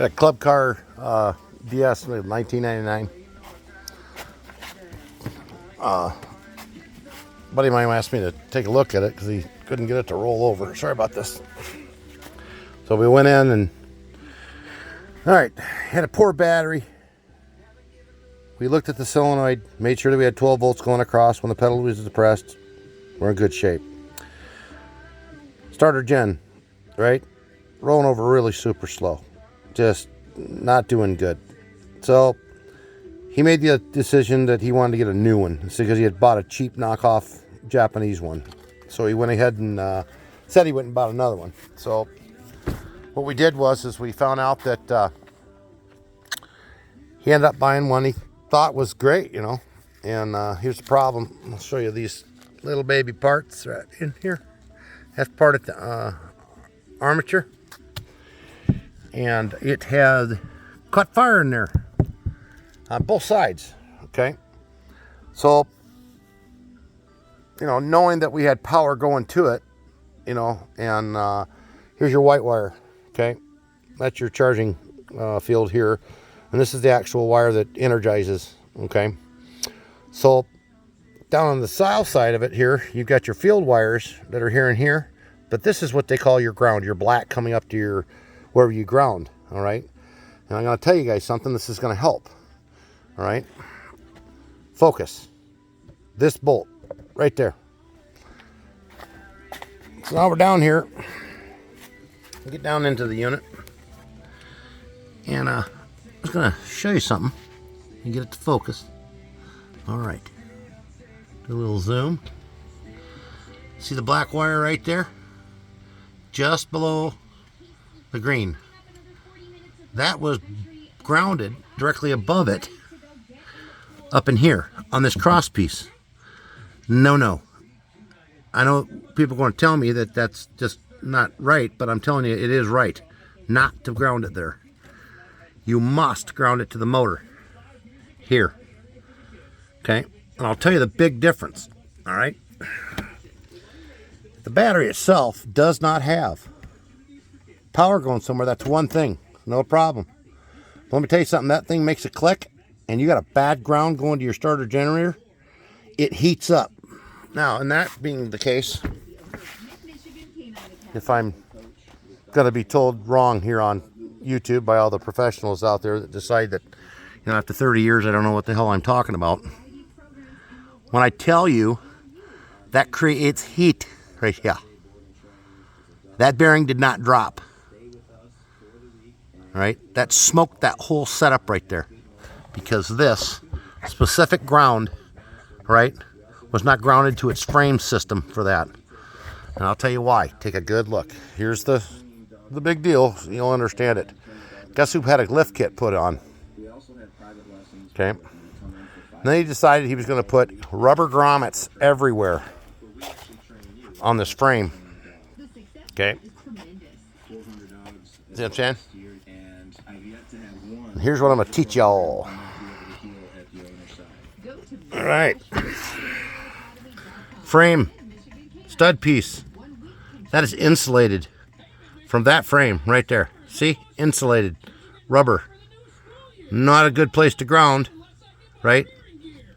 Got a Club Car DS, 1999. Buddy of mine asked me to take a look at it because he couldn't get it to roll over. Sorry about this. So we went in and, all right, had a poor battery. We looked at the solenoid, made sure that we had 12 volts going across when the pedal was depressed. We're in good shape. Starter gen, right? Rolling over really super slow. Just not doing good. So he made the decision that he wanted to get a new one. It's because he had bought a cheap knockoff Japanese one. So he went ahead and said he went and bought another one. So what we did was we found out that he ended up buying one he thought was great, you know. And here's the problem. I'll show you these little baby parts right in here. That's part of the armature. And it had caught fire in there on both sides, okay? So, you know, knowing that we had power going to it, you know, and here's your white wire, okay? That's your charging field here. And this is the actual wire that energizes, okay? So down on the south side of it here, you've got your field wires that are here and here, but this is what they call your ground, your black coming up to your, wherever you ground, all right? And I'm gonna tell you guys something, this is gonna help, all right? Focus. This bolt, right there. So now we're down here. Get down into the unit. And I was gonna show you something. You get it to focus. All right. Do a little zoom. See the black wire right there? Just below the green. That was grounded directly above it up in here on this cross piece. No. I know people are going to tell me that that's just not right, but I'm telling you it is right not to ground it there. You must ground it to the motor here. Okay? And I'll tell you the big difference. All right? The battery itself does not have power going somewhere. That's one thing. No problem. But let me tell you something. That thing makes a click and you got a bad ground going to your starter generator. It heats up. Now, and that being the case, if I'm going to be told wrong here on YouTube by all the professionals out there that decide that, you know, after 30 years, I don't know what the hell I'm talking about. When I tell you that creates heat right here, that bearing did not drop. All right, that smoked that whole setup right there because this specific ground, right, was not grounded to its frame system for that. And I'll tell you why. Take a good look. Here's the big deal. You'll understand it. Guess who had a lift kit put on? Okay. Then he decided he was going to put rubber grommets everywhere on this frame. Okay. See what I'm saying? And here's what I'm going to teach y'all. All right. Frame. Stud piece. That is insulated from that frame right there. See? Insulated. Rubber. Not a good place to ground, right?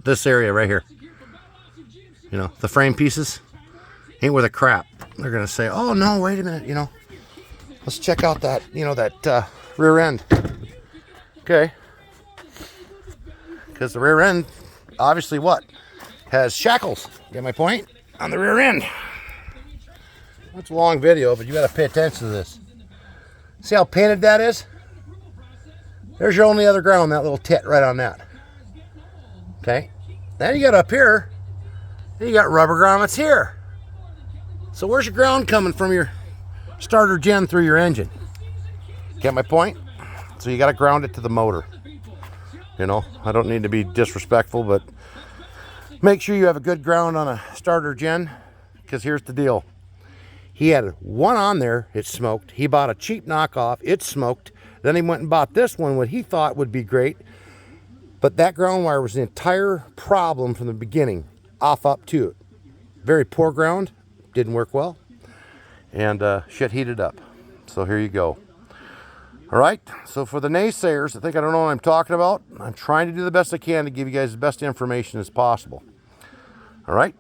This area right here. You know, the frame pieces ain't worth a crap. They're going to say, oh, no, wait a minute, you know. Let's check out that, you know, that rear end. Okay. Because the rear end, obviously what? Has shackles. Get my point? On the rear end. That's a long video, but you got to pay attention to this. See how painted that is? There's your only other ground, that little tit right on that. Okay. Then you got up here, then you got rubber grommets here. So where's your ground coming from your starter gen through your engine? Get my point? So you got to ground it to the motor. You know, I don't need to be disrespectful, but make sure you have a good ground on a starter gen, because here's the deal. He had one on there, it smoked. He bought a cheap knockoff, it smoked. Then he went and bought this one, what he thought would be great. But that ground wire was the entire problem from the beginning, off up to it. Very poor ground, didn't work well, and shit heated up. So here you go. All right, so for the naysayers, I think I don't know what I'm talking about. I'm trying to do the best I can to give you guys the best information as possible. All right,